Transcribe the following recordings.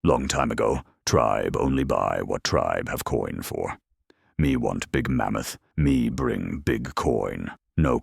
Long time ago, tribe only buy what tribe have coin for. Me want big mammoth, me bring big coin, no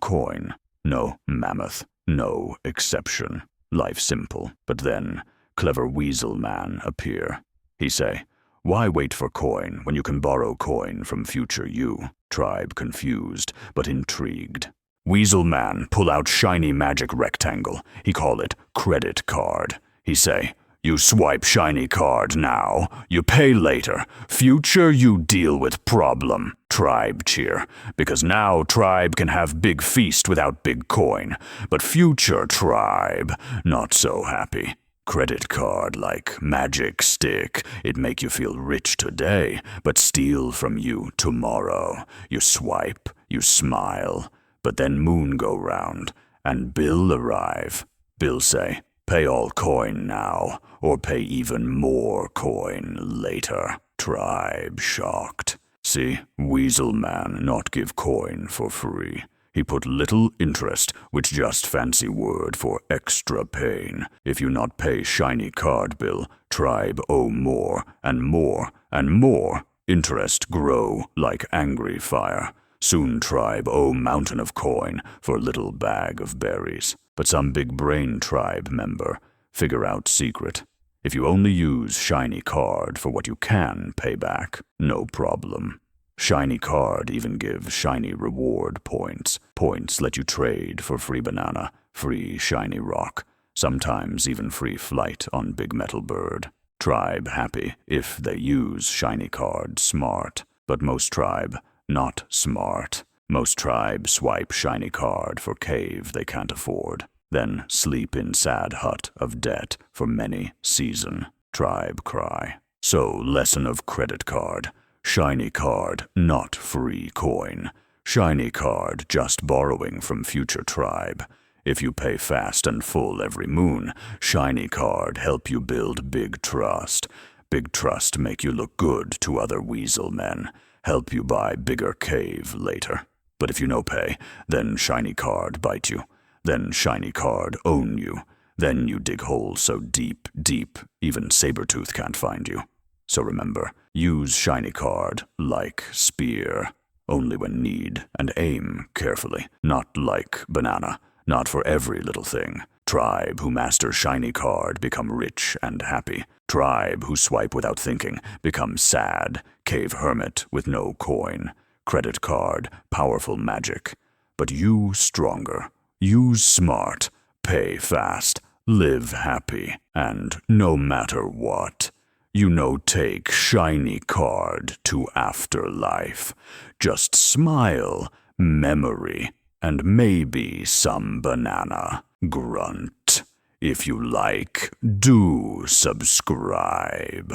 mammoth, no exception. Life simple, but then clever weasel man appear. He say, why wait for coin when you can borrow coin from future you? Tribe confused, but intrigued. Weasel man pull out shiny magic rectangle. He call it credit card. He say, you swipe shiny card now, you pay later. Future you deal with problem. Tribe cheer, because now tribe can have big feast without big coin. But future tribe, not so happy. Credit card like magic stick. It make you feel rich today, but steal from you tomorrow. You swipe, you smile, but then moon go round, and bill arrive. Bill say, pay all coin now, or pay even more coin later. Tribe shocked. See, weasel man not give coin for free. He put little interest, which just fancy word for extra pain. If you not pay shiny card bill, tribe owe more, and more, and more. Interest grow like angry fire. Soon tribe owe mountain of coin for little bag of berries. But some big brain tribe member figure out secret. If you only use shiny card for what you can pay back, no problem. Shiny card even give shiny reward points. Points let you trade for free banana, free shiny rock, sometimes even free flight on big metal bird. Tribe happy if they use shiny card smart, but most tribe not smart. Most tribe swipe shiny card for cave they can't afford, then sleep in sad hut of debt for many season. Tribe cry. So lesson of credit card. Shiny card, not free coin. Shiny card, just borrowing from future tribe. If you pay fast and full every moon, shiny card help you build big trust. Big trust make you look good to other weasel men. Help you buy bigger cave later. But if you no pay, then shiny card bite you. Then shiny card own you. Then you dig holes so deep, deep, even Sabertooth can't find you. So remember, use shiny card like spear, only when need, and aim carefully, not like banana, not for every little thing. Tribe who master shiny card become rich and happy. Tribe who swipe without thinking become sad, cave hermit with no coin. Credit card, powerful magic. But you stronger, use smart, pay fast, live happy, and no matter what. You no take shiny card to afterlife. Just smile, memory, and maybe some banana. Grunt. If you like, do subscribe.